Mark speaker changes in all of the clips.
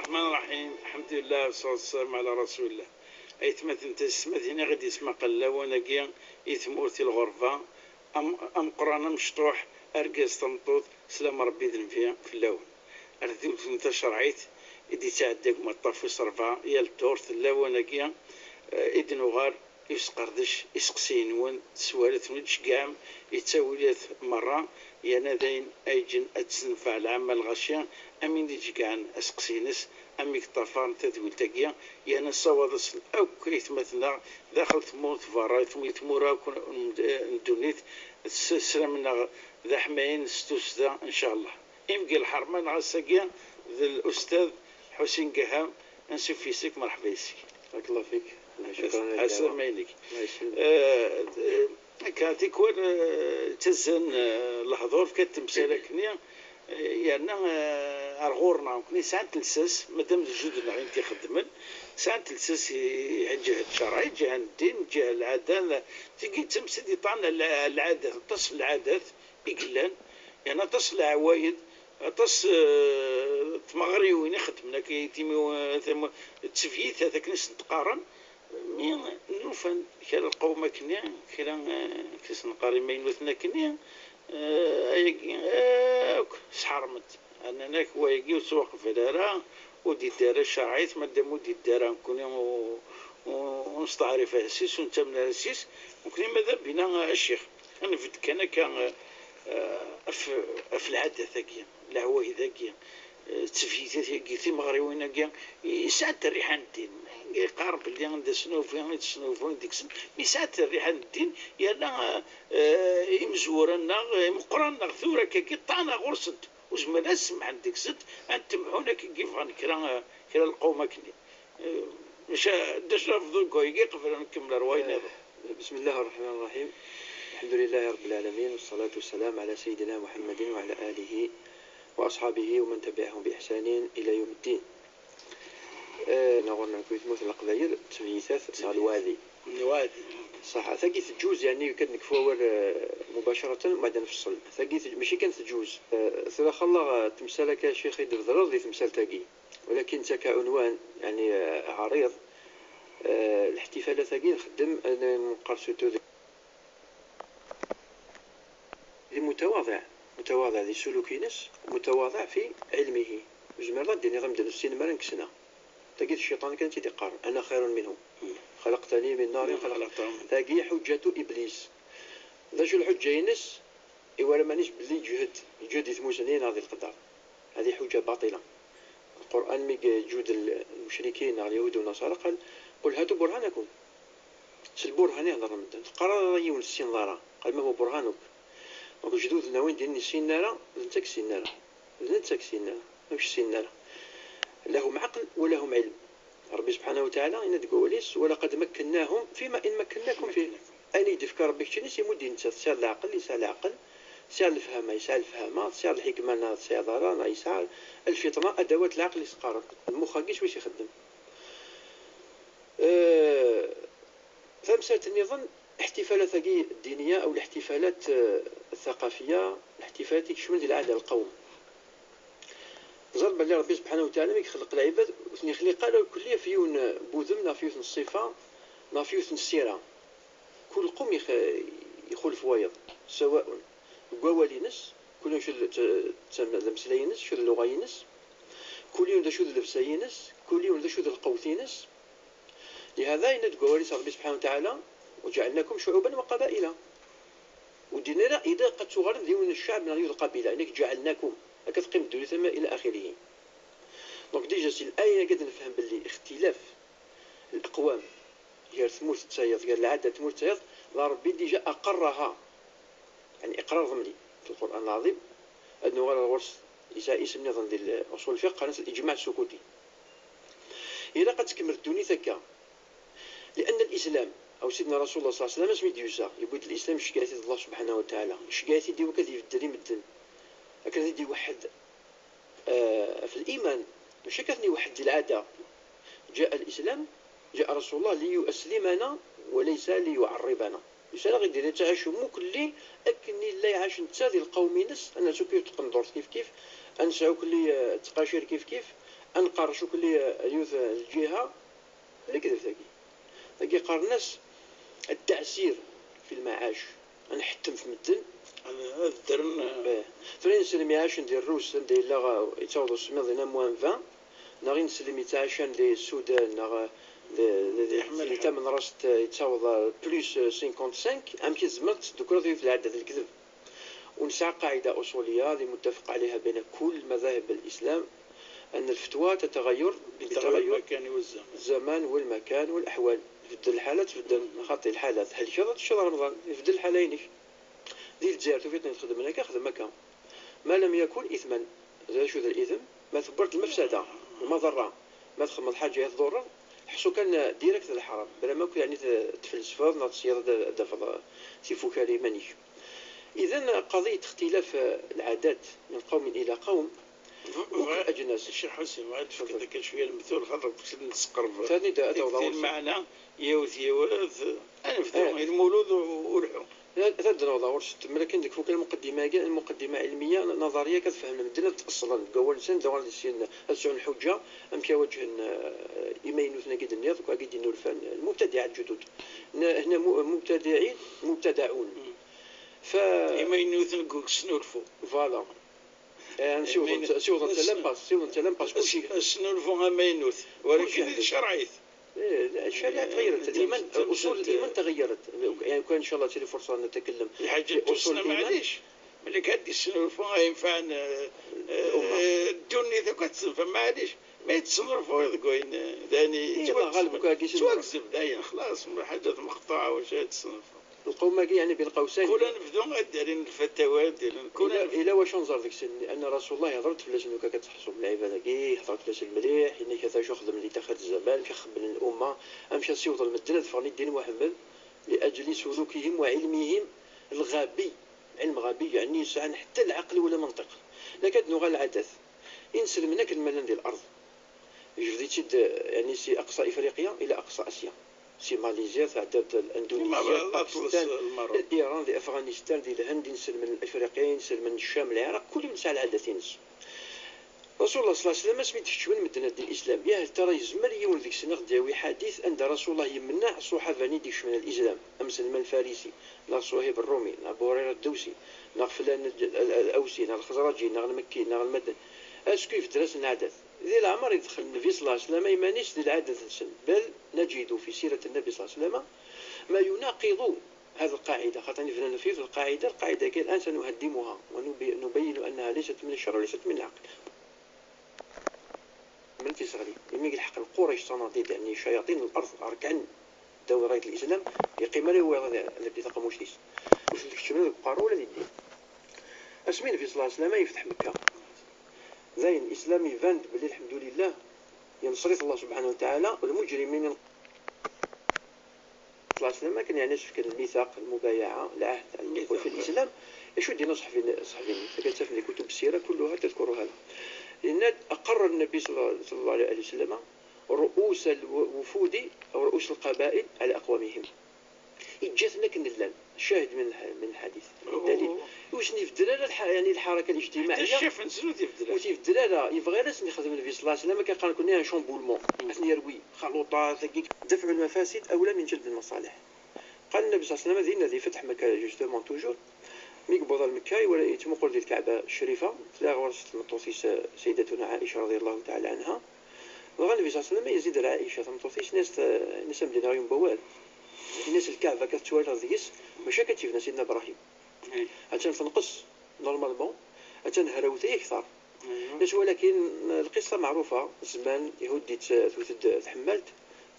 Speaker 1: الرحمن الرحيم. الحمد لله والصلاة والسلام على رسول الله. أيتمثل تسمثيني غادي يسمى قلا وناكيا يثمورتي الغرفة أم قرانا مشطوح أرقاز تمطوط سلام ربي ذن فيها في اللون أردو انت شرعيت إدي تعداك مطافي صرفا يا الدورت اللوناكيا إدن وغار يسقردش يسقسينون سوالت ونجش قام يتساوليت مرة يانا داين أيجن أتسنفع العمل الغشيا أمين دي جيكان أسقسينس أميك طفان تدول تاكيا يانا صوادس أو كريت مثلا داخل ثمور تفارا ثمورا ندونيت السلام ذا حماين ستوسدا إن شاء الله. يبقى الحرمان غاساكيا ذا الأستاذ حسين قهام نسوف فيسك مرحبا يسك.
Speaker 2: بارك الله فيك.
Speaker 1: شكرا. السلام عليكم. كانت يكون تزن الحضور في كتمثال كنيا يعني أرغورنا كني ساعات تلسس مادام الجود اللي غادي يخدمن ساعات تلسس جهة الشرعي جهة الدين جهة العادة تيجي تمسد يطعن العادات تصل العادات يقلان يعني تصل العوايد تص تمغري وين يخدمنا كي تيمي تسفيت هذاك ناس نتقارن مين نوفن كلا القومة كنيا كلا كيس نقاري ما ينوثنا كنيا سحرمت أنا ناك ويجي وسوق فدارا ودي الدارة شرعيت مادام ودي الدارة نكون ونستعرف هسيس ونتمنى هسيس ممكن ماذا بينا الشيخ أنا في كان في العادة ذاكيا العواهي ذاكيا تسفيتات كي مغريوين كي يساعد الريحان الدين يقارب اللي عند سنوفين تسنوفين ديك السن يساعد الريحان الدين يلا يمزورنا مقرنا ثورة كي طعنا غرست وزمان اسمح عندك ست انت محونا كيف كرا القومة كني مش داش رفضوا كويكي قبل نكمل رواينا.
Speaker 2: بسم الله الرحمن الرحيم. الحمد لله رب العالمين والصلاة والسلام على سيدنا محمد وعلى آله وأصحابه ومن تبعهم بإحسان إلى يوم الدين. نغورنا كويت مثل القبائل تمييزات نغ الوادي صح ثقي تجوز يعني كنك فور مباشرة ما نفصل ثقي ماشي كانت تجوز ثلا خلا تمثالك شيخ يدير ضرر تمثال ثقي ولكن كعنوان يعني عريض الاحتفال ثقي نخدم انا مقارسته متواضع ذي سلوك ناس متواضع في علمه جمال الدين غمد السينما نكسنا تجد الشيطان كان تيقار أنا خير منه خلقتني من نار خلقته تاقي حجة إبليس ذا شو الحجة ينس ولا مانيش بلي جهد يثموسنين هذه القدر هذه حجة باطلة. القرآن ميق جود المشركين اليهود والنصارى قل هاتوا برهانكم البرهان يهضر مدن قرر يون السنارة قال ما هو برهانك وكو جدود النوين ديال السنارة لنتك السنارة مش السنارة لهم عقل ولهم علم. ربي سبحانه وتعالى إن تقوليس ولقد مكناهم فيما إن مكناكم فيه أين يدفك ربك تشنيس يمد ينسى سير العقل يسعى العقل سير الفهم يسعى الفهم سير الحكمة سير ضرر يسعى الفطنة أدوات العقل يسقارب المخاقيش واش يخدم. فمسألة النظام احتفالات الدينية أو الاحتفالات الثقافية الاحتفالات تشمل العادة القوم ضرب اللي ربي سبحانه وتعالى يخلق العباد وثني خلق قالوا كلية فيون بوذم نافيوث الصفة نافيوث السيرة كل قوم يخلف وايض سواء قوالينس كل يوم شو المسلينس شو اللغينس كل يوم شو اللبسينس كل يوم شو القوثينس. لهذا إن تقولي ربي سبحانه وتعالى وجعلناكم شعوبا وقبائل ودينا إذا قد صغر ديون الشعب من القبيلة إنك جعلناكم كتقيم الدولة ثم إلى آخره. دونك ديجا الآية قد نفهم باللي اختلاف الأقوام هي ثمور التسيط هي العادة ثمور التسيط لا ربي ديجا أقرها يعني إقرار ضمني في القرآن العظيم أنه غير الورس اسم نظام ديال أصول الفقه قالت الإجماع السكوتي. إذا قد تكمل الدنيا ثكا لأن الإسلام أو سيدنا رسول الله صلى الله عليه وسلم اسمي ديوسا يقول الإسلام شكايتي الله سبحانه وتعالى شكايتي دي وكذا يفدري مدن هكذا دي واحد في الإيمان مش كثني واحد دي العادة. جاء الإسلام جاء رسول الله ليؤسلمنا وليس ليعربنا يسأل غير دير تعيش مكلي أكني لا يعيش نتسادي القومي نس أنا سوكي تقندر كيف أنسعو كلي تقاشير كيف انقر شو كلي يوث الجهه اللي كذا ثقي قارناس التعسير في المعاش نحتم في مدن
Speaker 1: انا درنا
Speaker 2: فرين سلمي عاشن ديال الروس ديال لا يتعوضوا السميض هنا موان 20 ناغين سلمي تعاشن ديال السودان ناغ اللي تم راست يتعوض بلوس 55 امكن زمرت ذكرت في العدد الكذب. ونسعى قاعدة أصولية اللي متفق عليها بين كل مذاهب الإسلام أن الفتوى تتغير بتغير الزمان والمكان والأحوال. في الحالات في خاطر الحالات هل شرط شهر رمضان في الحالين ديال الجزائر توفيتنا نخدم هناك خدم مكان ما لم يكن إثما زي شو ذا الإثم ما ثبرت المفسدة المضرة ما تخدم الحاجة يضر حسو كان ديريكت الحرام بلا ما كان يعني تفلسفة ناض سيادة دفض سيفو كريمانيش. إذا قضية اختلاف العادات من قوم إلى قوم أجناس.
Speaker 1: الشيخ حسين ما عرفتش كذا شوية المثول خاطر نسقرب
Speaker 2: ثاني
Speaker 1: المعنى يوث أنا في المولود ورحو
Speaker 2: هذا نوضع ورشة لكن ديك فوق المقدمة علمية نظرية كتفهم المدينة أصلا قول إنسان دوار السين هالسون الحجة أمكي وجه إيمين وثنا قيد النيض وقيد النورفان المبتدعات جدد هنا مبتدعون
Speaker 1: إيمين وثنا سنورفو
Speaker 2: فوالا سيوضا تلمباس كل شيء
Speaker 1: سنورفو أمينوث ولكن شرعيت
Speaker 2: الشريعة تغيرت الإيمان أصول الإيمان تغيرت يعني كان إن شاء الله تلي فرصة نتكلم
Speaker 1: الحاجة أصول معليش ملي كادي السنورفو ينفعنا الدنيا ذا كتسنفع معليش ما يتصرفوا يقولين داني توكسب داين خلاص حاجات مقطوعة واش يتصرفوا
Speaker 2: القوم يعني بين قوسين
Speaker 1: كلنا نبداو دايرين الفتاوى ديالنا
Speaker 2: كلنا الى واش نزار ديك السن ان رسول الله هضرت فلاش انك كتحسب العباده كي هضرت فلاش المليح انك كيفاش خدم اللي تاخذ الزمان مشى خدم الامه امشى سيوط المدينه فغني الدين محمد لاجل سلوكهم وعلمهم الغبي علم غبي يعني يسعن حتى العقل ولا منطق لا كدنو غير العدث ينسل منك الملان ديال الارض جبديتي يعني سي اقصى افريقيا الى اقصى اسيا سي ماليزيا تعدد الاندونيسيا باكستان ايران دي افغانستان دي الهند ينسل من الافريقيا ينسل من الشام العراق كلهم نسال العدثين رسول الله صلى الله عليه وسلم سميتش من مدينه الاسلام يا ترى يزمر يوم ذيك السنه دياوي حديث ان رسول الله يمنع الصحابه ديش من الاسلام ام سلمان الفارسي نا صهيب الرومي نا ابو هريره الدوسي نا فلان الاوسي نا الخزرجي نا المكي نا المدني اسكو في درس العدث ذي العمر يدخل النبي صلى الله عليه وسلم يمانيش ذي العدد السن بل نجد في سيرة النبي صلى الله عليه وسلم ما يناقض هذه القاعدة خاطر نفنا في القاعدة كي الآن سنهدمها ونبين أنها ليست من الشرع وليست من العقل من تصغري يميق الحق القريش صناديد يعني شياطين الأرض أركان دورة الإسلام يقيم له هو الذي تقموش ليس وش تكتشمنا القارة ولا الدين اسمين النبي صلى الله عليه وسلم يفتح مكة زين الإسلام يفند بالله الحمد لله ينصرف الله سبحانه وتعالى والمجرمين صلى الله عليه وسلم كان يعني كان الميثاق المبايعة العهد الدخول في الإسلام شو دي نصح في فكانت في كتب السيرة كلها تذكر هذا لأن أقر النبي صلى الله عليه وسلم رؤوس الوفود أو رؤوس القبائل على أقوامهم إجازنا كنلان شاهد من الحديث الدليل وشني في الدلاله يعني الحركه الاجتماعيه
Speaker 1: الشيف نسلو في الدلاله
Speaker 2: وفي الدلاله يبغي ناس يخدم النبي صلى الله عليه وسلم كان كنا شامبولمون اثني يروي خلوطات دفع المفاسد اولى من جلب المصالح. قال النبي صلى الله عليه وسلم ذي فتح مكه جوستومون توجور ميقبض المكاي ولا يتمقل ديال الكعبه الشريفه تلاقى ورثه المطوسيس سيدتنا عائشه رضي الله تعالى عنها وقال النبي صلى الله عليه وسلم يزيد على عائشه المطوسيس ناس مدينه يوم بوال الناس الكعبه كتوالى ذيس ماشي كتشوفنا سيدنا ابراهيم عشان تنقص نورمالمون عشان هراوتي اكثر باش ولكن القصه معروفه زمان يهودي ثوث تحملت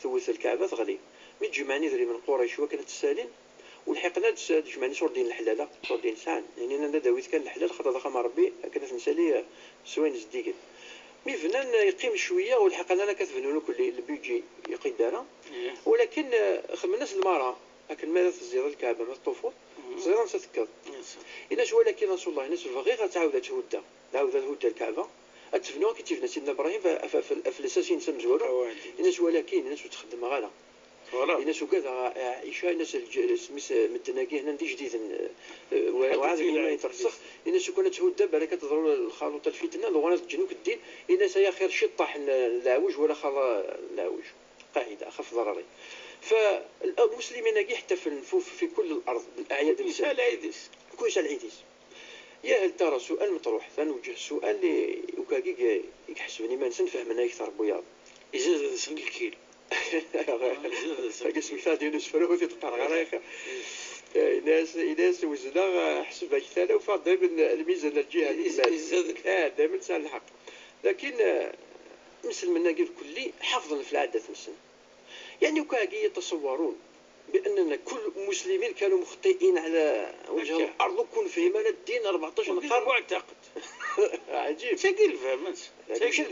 Speaker 2: ثوث الكعبه تغلي مي تجمعني ذري من قريش وكانت السالين ولحقنا تجمعني صور دين الحلاله صور دين سان يعني انا داويت كان الحلال خاطر ضخم ربي كانت نسالي سوين زديقن مي فنان يقيم شويه ولحقنا انا كتفنوا كل البيجي يقدرها ولكن خدم الناس المراه لكن ماذا في الزيارة الكعبة ما الطفل زيارة ستذكر إناش ولكن رسول الله إناش الفقيقة تعاود تهود الكعبة أتفنوا كي تفنى سيدنا إبراهيم في الأساسين سمزورو إناش ولكن إناش تخدم غالا الناس وكذا عائشه الناس سميس مدناكي هنا ندي جديد وعاد الايمان يترسخ الناس كانت تهود دابا كتظهروا الخلوط الفتنه وانا تجنوك الدين الناس يا خير شي طاح العوج ولا خلا العوج قاعده اخف ضرري. فالمسلمين حتى في كل الارض بالاعياد
Speaker 1: العيديس
Speaker 2: كويس العيديس. يا هل ترى سؤال مطروح ثنوجه السؤال اللي وكاكي يحسبني ما نفهم انا اكثر بوياض
Speaker 1: إذا سن الكيل
Speaker 2: اسمي ثاني يونس فروثي تطرغ ناس وزنا حسب اكثر وفاض دائما الميزان الجهه دائما سال الحق. لكن مسلمنا الكلي حافظا في العادات مسلم يعني وكاكي يتصورون باننا كل المسلمين كانوا مخطئين على وجه الارض وكون فهمنا الدين 14 قرن
Speaker 1: معتقد
Speaker 2: عجيب
Speaker 1: ثقيل فهمت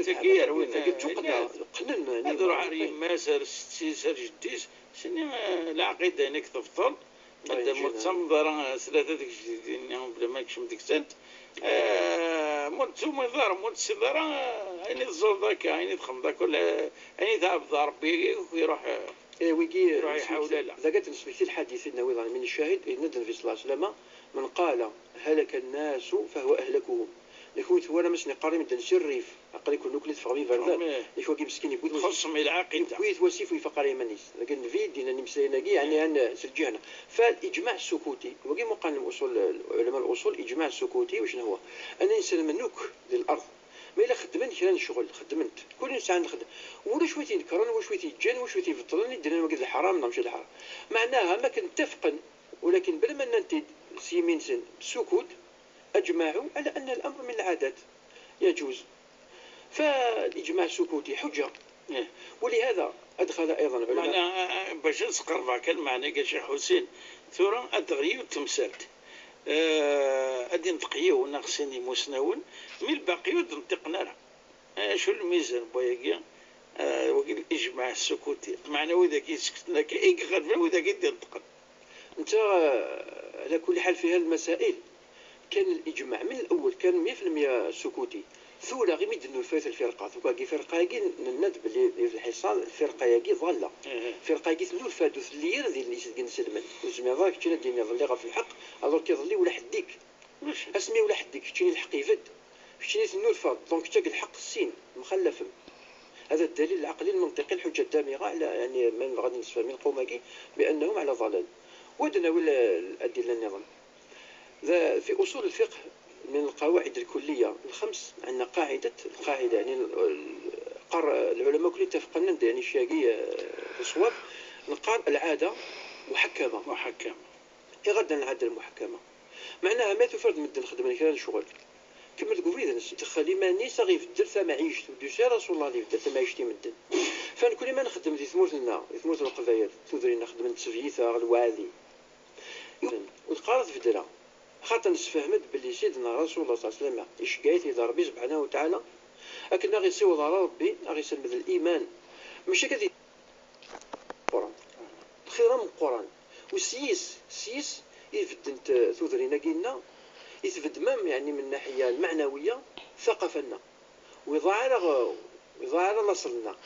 Speaker 1: ثقيل وين
Speaker 2: قنن
Speaker 1: هذو عارين ما سار سار جديس سني العقيده هناك تفضل مادام متصمدر ثلاثه ديك جديدين بلا ما كشم ديك سنت مونتوم دار مونتسدار عيني الزول عيني تخمضا كل عيني تاع ربي ويروح
Speaker 2: ويجي
Speaker 1: يحاول لا
Speaker 2: إذا قلت نسبة الحديث النبوي من الشاهد النبي صلى الله عليه وسلم من قال هلك الناس فهو أهلكهم. لكن هو أنا مسني قاري من تنسير الريف أقل يكون نكلت فغمي فردان لكن كي مسكين يقول
Speaker 1: خصم العقيدة
Speaker 2: كويت وسيف ويفقر منيس لكن في دينا نمسينا يعني أن سجعنا. فالإجماع السكوتي وقي مقال الأصول علماء الأصول إجماع السكوتي وشنو هو أن إنسان منوك للأرض ما إلا خدمت كان شغل خدمت كل إنسان خدم ولا شوية يذكرون ولا شوية يتجن ولا شوية يفطرون يديرون وقت الحرام نمشي الحرام معناها ما كنتفقن ولكن بلا ما ننتج سيمين سن سكوت أجمعوا على أن الأمر من العادات يجوز. فالإجماع السكوتي حجة ولهذا أدخل أيضا
Speaker 1: العلماء باش نسقر بعك المعنى قال شيخ حسين ثورة التغيير تمثلت أدي نتقيو ونقصني مسنون من الباقي نطقنا لها شو الميزان بويا وقيل الإجماع السكوتي معنى وذاك يسكتنا كي غير وذاك ينطق
Speaker 2: أنت على كل حال في هذه المسائل كان الإجماع من الأول كان 100% سكوتي ثورة غير مدنو في الفرقة وكاكي فرقة يجي الندب اللي في الحصان الفرقة يجي ضالة فرقة يجي نور فادو ثلير ذي اللي يسجن سلمان وزمي ضاك كنا الدنيا ظلي في الحق alors كيظلي ولا حديك اسمي ولا حديك كتشيني الحق يفد كتشيني النور فاد دونك تاك الحق السين مخلف. هذا الدليل العقلي المنطقي الحجة الدامغة على يعني من غادي نصفى من قوماكي بأنهم على ضلال. ودنا ولا الأدلة النظام في أصول الفقه من القواعد الكلية الخمس عندنا القاعدة يعني العلماء كلهم اتفقنا يعني الشاقي الصواب نقال العادة محكمة غدا العادة المحكمة معناها ما تفرد من الخدمة كان الشغل كما تقول إذا تخلي ما نيس غير الدر ثم عيشت ودوسي رسول الله اللي في الدر ثم عيشتي من الدر فنكون ما نخدم في ثمورتنا القبائل تدري نخدم التسفيثة الوعدي والقارة في الدرا خاطر نسفهمت باللي سيدنا رسول الله صلى الله عليه وسلم إشقايت إذا ربي سبحانه وتعالى لكن غير سيوض على ربي غير سلم الإيمان ماشي كذي القرآن خيرا من القرآن والسيس يفد تدرينا قلنا يثبت مام يعني من الناحية المعنوية ثقافنا ويظهر لصلنا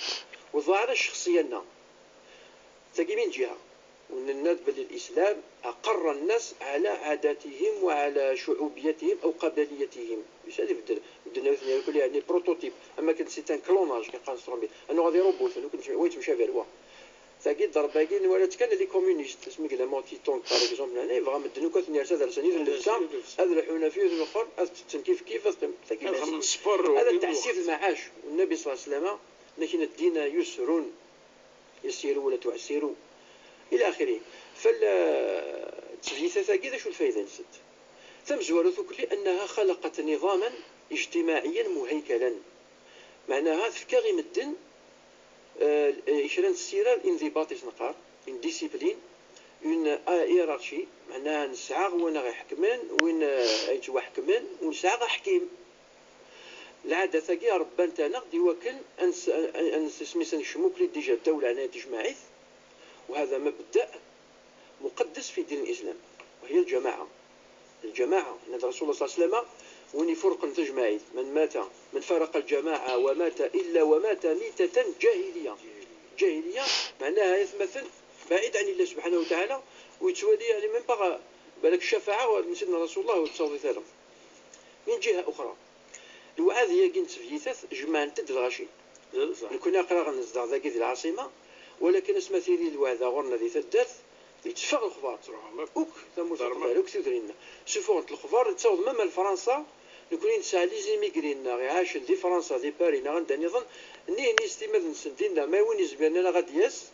Speaker 2: ويظهر شخصيتنا تلاقي من جهة وأن الندب للإسلام أقر الناس على عاداتهم وعلى شعوبيتهم أو قبليتهم مش هذه بدنا كل يعني بروتوتيب أما كنت سيتان كلوناج كيقال نصرون أنا غادي روبوت أنا كنت ويت مشى فيروا تاكيد ضرباكين ولا كان لي كومونيست اسمي كلا موتي تونك باغ اكزومبل هنا فغا مدنو كثني هذا السنيد اللبسه هذا الحنفيه الاخر كيف هذا التعسير المعاش والنبي صلى الله عليه وسلم لكن الدين يسر يسير ولا تعسر الى اخره. فالتجهيزات ثاقي شو الفائده نسد ثم زوارث كل انها خلقت نظاما اجتماعيا مهيكلا معناها تفكاري مدن إشارة السيرة الانضباط يسنقار إن ديسيبلين إن إيرارشي معناها نسعى وين غيحكمن وين أيتوا حكمن ونسعى غحكيم العادة ثقي ربان تانا غدي وكل أن سميسا نشموك لي ديجا الدولة عناية تجمعيث وهذا مبدأ مقدس في دين الإسلام وهي الجماعة أن رسول الله صلى الله عليه وسلم وين فرق تجمعيث من فرق الجماعة ومات إلا ومات ميتة جاهلية معناها يثمثل بعيد عن الله سبحانه وتعالى، ويتوالي يعني من بغى بالك الشفاعة من سيدنا رسول الله وتصوفي ثالث. من جهة أخرى الوعاذ هي كنت في جماعة تد الغاشي كنا قرا غنزدع ذاك ديال العاصمة، ولكن اسمها ثيري الوعد غورنا ذي ثدات يتفق الخبار اوك ثمو ثمو كثيرنا سفوغت الخبار تصاوض ماما فرنسا نكون نسعى لي زيميغرين عاش دي فرنسا دي باري غندا نظن ني استماد نسدينا ما وين يزبان انا غادي ياس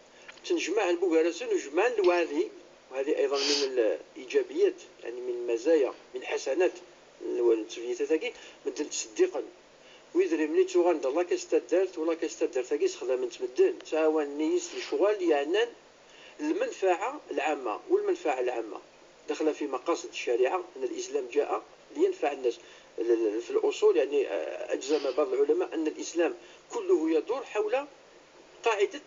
Speaker 2: تنجمع البوغارسون وجمع الوعاذي، وهذه ايضا من الايجابيات يعني من المزايا من حسنات التسفيتات مدن تصديقا ويدري مني توغان الله كاستدارت ولا كاستدارت ثاكي خدمة تمدن تعاون نيس الشغل يعني المنفعة العامة، والمنفعة العامة دخل في مقاصد الشريعة أن الإسلام جاء لينفع الناس في الأصول، يعني أجزم بعض العلماء أن الإسلام كله يدور حول قاعدة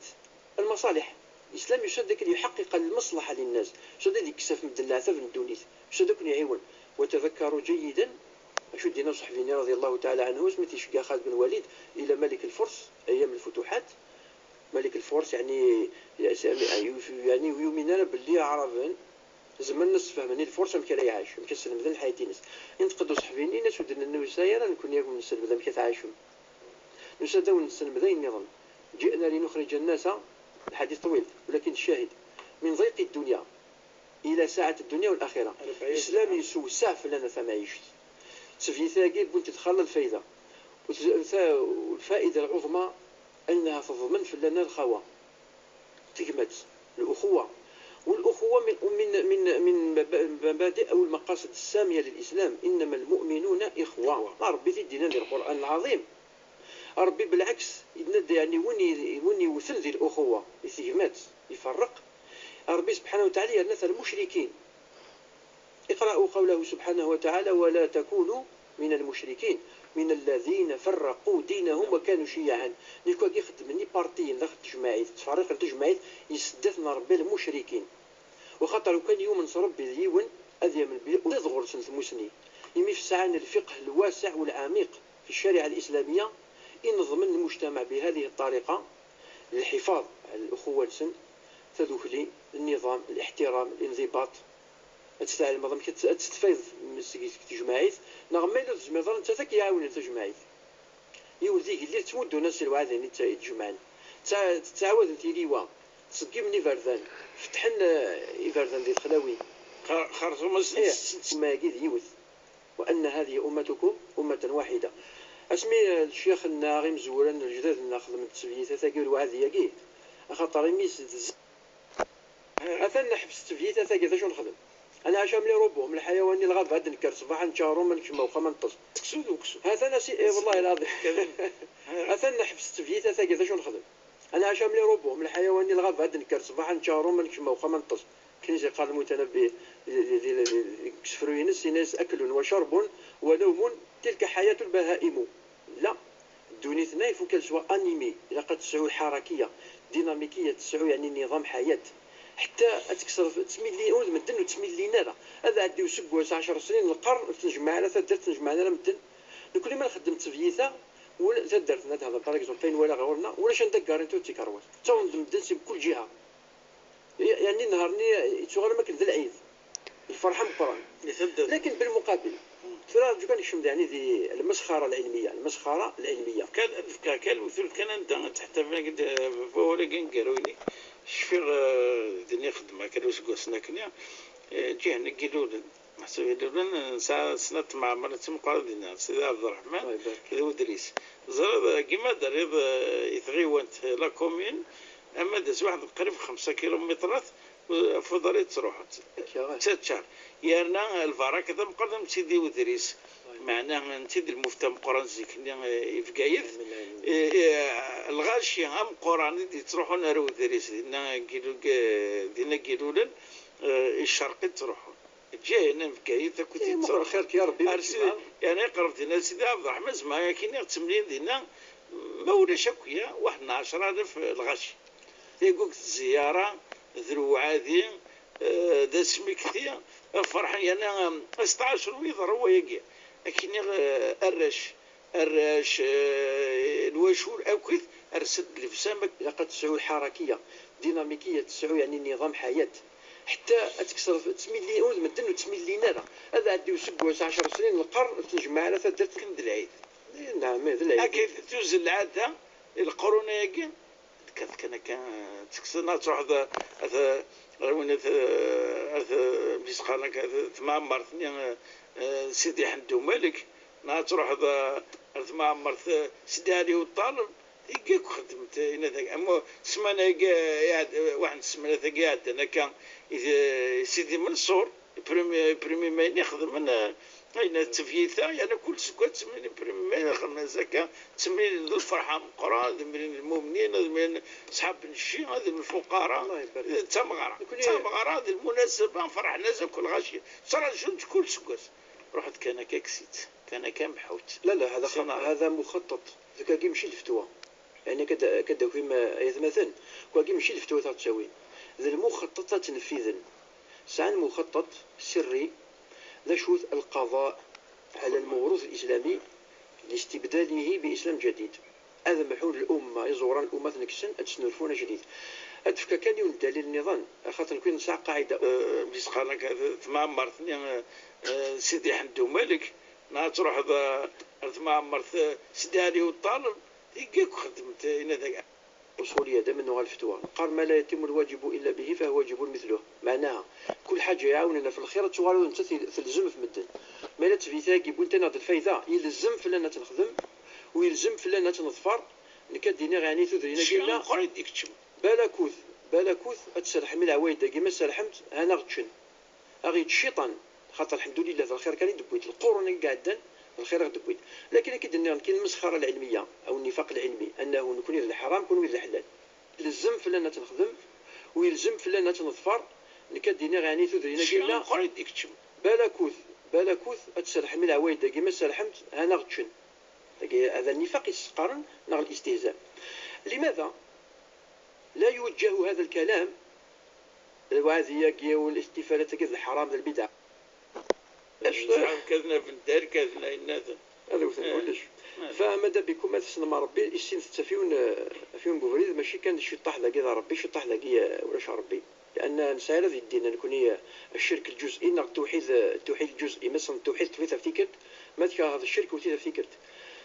Speaker 2: المصالح. الإسلام يشدك ليحقق المصلحة للناس، يشدك يكسف مدن العثف من دونيت، يشدك يعيون. وتذكروا جيدا شو دينا صحفيني رضي الله تعالى عنه سميتي شقا خالد بن الوليد الى ملك الفرس ايام الفتوحات. ملك الفرس يعني يؤمنون باللي عربا زمن نص فهمني الفرس ما كان يعيش ما كيسلم ذا الحياتي ناس ينتقدوا صحفيني ناس ودنا النوساير نكون ياكم نسلم ذا ما كيتعايشوا نسداو نسلم ذا النظام. جئنا لنخرج الناس الحديث طويل ولكن الشاهد من ضيق الدنيا الى ساعة الدنيا والاخره. الاسلام يسوسع لنا فمعيشت سفيثاقي بنت تدخل الفائدة، والفائدة العظمى أنها تضمن في لنا الخوة تكمت الأخوة، والأخوة من مبادئ أو المقاصد السامية للإسلام. إنما المؤمنون إخوة. ربي تدينا القرآن العظيم، ربي بالعكس يعني وين يوثل ذي الأخوة يثيمات يفرق ربي سبحانه وتعالى الناس المشركين. اقرأوا قوله سبحانه وتعالى ولا تكونوا من المشركين من الذين فرقوا دينهم وكانوا شيعا. نيكو كي خدمني بارتيين داخل التجمعيت تفرق التجمعيت يسدثنا ربي المشركين، وخاطر كان يوم نصر ربي ديون اذيا من البيئة وتظهر سنة مسني يمي في سعان الفقه الواسع والعميق في الشريعة الإسلامية ينظم المجتمع بهذه الطريقة للحفاظ على الأخوة السن تدخلي النظام الاحترام الانضباط تستعمل المنظمة تستفيد من التجمعيت نغم ما يلو تجمعيت انت تاك يعاون التجمعيت يولديك اللي تمدو ناس الوعدين يتجمعن تعاود انت ليوا تصدقي مني فردان فتحنا فردان ديال الخلاوي
Speaker 1: خرطوم
Speaker 2: ما يقيد يوث وأن هذه أمتكم أمة واحدة. اسمي الشيخ الناغي مزورا الجداد ناخذ من التسبييت ثاقي الوعد ياقي خاطر يميس اثنا حبس التسبييت ثاقي شنو نخدم انا عشان لي روبو من الحيوان اللي الغاب هاد نكر صباح نشارو من كما وخا منطس
Speaker 1: تكسود وكسود
Speaker 2: هذا انا والله العظيم اثنا حبس التسبييت ثاقي شنو نخدم انا عشان لي روبو من الحيوان اللي الغاب هاد نكر صباح نشارو من كما وخا منطس كنيزي قال المتنبي كسفروا ينس ناس اكل وشرب ونوم تلك حياة البهائم. لا الدنيا ثناي فوق سواء انيمي اذا قد تسعو حركيه ديناميكيه تسعو يعني نظام حياه حتى تكسر تسميلي ولد مدن وتسميلي نالا هذا عندي وسق 10 سنين القرن تنجمع على درت تنجمع على مدن كل ما خدمت تفييثا ولا درت هذا باغ اكزومبل فين ولا غورنا ولا شندقار انت تيكروات تا مدن بكل جهه يعني نهارني تشغل ما كنت العيد الفرحه مقران لكن بالمقابل ترى جو كان يشم يعني ذي المسخره العلميه
Speaker 1: كان مثل كان انت تحتفل قد فوري كنقرويني شفير دنيا خدمه كانوا سقوسنا كنا جيه نقيلون محسوب يدولن سنة مع مرات مقاردنا سيدي عبد الرحمن كذا ودريس زرد كيما دريض يتغيونت لا كومين اما داز واحد قريب 5 كيلومترات فضلت تروح 6 شهور يارنا الفارا كذا مقدم سيدي ودريس معناه نتيد المفتى مقران زيكني يفقايث الغاشي هم قران دي تروحوا نارو دريس دينا كيلولن الشرقي تروحوا جاي هنا فقايث كنت تروح
Speaker 2: خيرك يا ربي
Speaker 1: يعني قربت لنا سيدي عبد الرحمن زعما كاين تمرين دينا ما ولا شكويه واحد 10000 الغاشي يقول الزياره ذرو عادي دا سمي كثير فرحان يعني 16 ويضر هو يجي لكن الرش الوشور او كيف ارسد الابتسامه
Speaker 2: لقد تسعو الحركيه ديناميكيه تسعو يعني نظام حياه حتى تكسر تسميلي ولد مدن وتسميلي لنا هذا عندي وسق 10 سنين القرن تنجمع على درت
Speaker 1: كند العيد.
Speaker 2: نعم هذا العيد
Speaker 1: أكيد توز العادة القرون يجي كان تكسرنا تروح هذا وين بيسقالك تمامر ثنين سيدي حمدو مالك تروح هذا تمامر سيدي علي والطالب يجيك خدمت هنا ذاك أما سمانة قاعد واحد سمانة قاعد أنا كان سيدي منصور بريمي ما يخدم من هنا التفييثة يعني كل سكوت تسميني بريمي ما خدمنا زكاة تسميني ذو الفرحة مقرا من المؤمنين من أصحاب الشيء هذا من الفقراء تمغرة هذه المناسبة فرحنا زي كل غاشية صار جنت كل سكوت رحت كان كاكسيت كان محوت
Speaker 2: لا هذا مخطط ذاك كي مشي الفتوى يعني كدا كيما مثلا كي مشي الفتوى تساوي ذا المخطط تنفيذا ساعة مخطط سري ذا شوذ القضاء على الموروث الإسلامي لاستبداله بإسلام جديد هذا محول الأمة يزوران الأمة نكسن أتسنرفون جديد أتفكا كان يون دليل النظام خاطر كون ساعة قاعدة
Speaker 1: بيسقالك تمامر سيدي حمدو مالك تروح هذا تمامر سيدي علي والطالب يجيك خدمت هنا ذاك
Speaker 2: أصولية دائما نوع الفتوى قال ما لا يتم الواجب إلا به فهو واجب مثله معناها كل حاجة يعاوننا في الخير توالو أنت تلزم في مدن ما لا تفي ثاقي بنت ناض الفايدة يلزم فلانة تنخدم ويلزم فلانة تنظفر نكدينا غاني تدرينا قلنا
Speaker 1: قريت ديك تشم
Speaker 2: بالاكوث أتسرح من العوايد كيما سرحمت أنا غتشن أغيد الشيطان خاطر الحمد لله الخير كان يدبويت القرون قاعدا الخير دبويت لكن اكيد ان كاين المسخره العلميه او النفاق العلمي انه نكون يد الحرام نكون يد الحلال يلزم فلانه تنخدم ويلزم فلانه تنظفر نكدينا غاني تدرينا قلنا
Speaker 1: قريت ديك تشم
Speaker 2: بالاكوث أتسرح من العوايد كيما سرحمت أنا غتشن هذا النفاق يسقرن نغ الاستهزاء لماذا لا يوجه هذا الكلام الوعظية والاستفادة كذا الحرام ذا البدع
Speaker 1: كذنا في الدار كذنا الناس
Speaker 2: هذا وثن كلش فماذا بكم ما تسلم ربي السين فيهم بوفريد ماشي كان شي طاح ذا ربي شي طاح ذا ولاش ربي لان نسال في الدين نكون هي الشرك الجزئي نغ التوحيد الجزئي مثلا التوحيد تفكرت ما هذا الشرك وتي تفكرت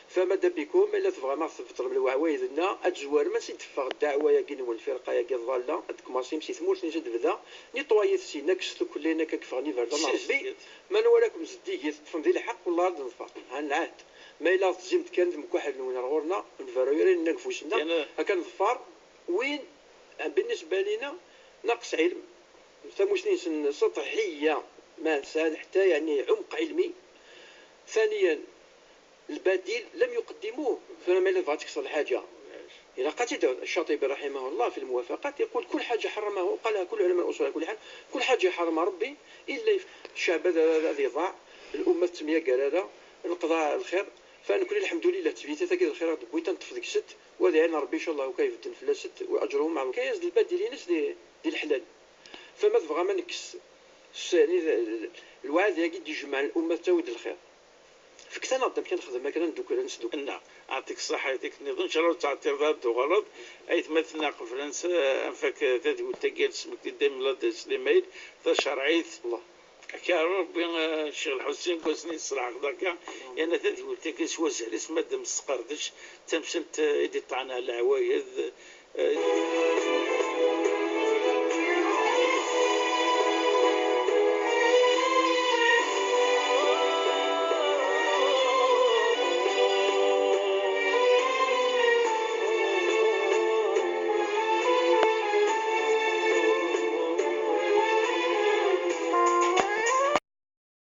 Speaker 2: فماذا بكم الا تبغى ما تفطر بالوعوايد لنا اتزوار ما تفغ الدعوه يا كين والفرقه يا كين ضاله كماسيم سي ثمور نجد بدا نيطوايت سي نكس كلنا كفغني فردا ربي ما نوالكم زديك تفهم ذي الحق والله رد نفاق هنعاد ما الا تزمت كانت مكحل من غورنا الفراير نكفوسنا هكا نظفر وين بالنسبه لنا نقص علم ثموسنين سطحيه ما نسال حتى يعني عمق علمي ثانيا البديل لم يقدموه فلما لا تبغى تكسر الحاجه إذا قتل الشاطبي رحمه الله في الموافقات يقول كل حاجة حرمه قالها كل علماء الأصول على كل حال كل حاجة حرم ربي إلا الشعب الذي ضاع الأمة التنمية قال هذا القضاء على الخير فنكون الحمد لله تبيت تاكد الخير بويتا تفضك ست وهذا عين ربي إن شاء الله وكيف تنفلا ست وأجرهم مع كياس البديل ناس دي الحلال فما تبغى ما نكس يعني الوعد يجي يجمع الأمة تاود الخير فكتنا قدام كان خدم ما كان ندوك ولا نسدوك
Speaker 1: نعم يعطيك الصحة يعطيك النظام إن شاء الله تعطي ضابط وغلط أي تمثلنا في فرنسا أنفك ذاتي والتقيل اسمك قدام الله سليمايل ذا شرعيت
Speaker 2: الله
Speaker 1: كان ربي الشيخ الحسين كوسني الصراحة ذاك يعني ذاتي والتقيل سوا سهل اسمه دم سقردش تمثلت يدي طعنا على العوايد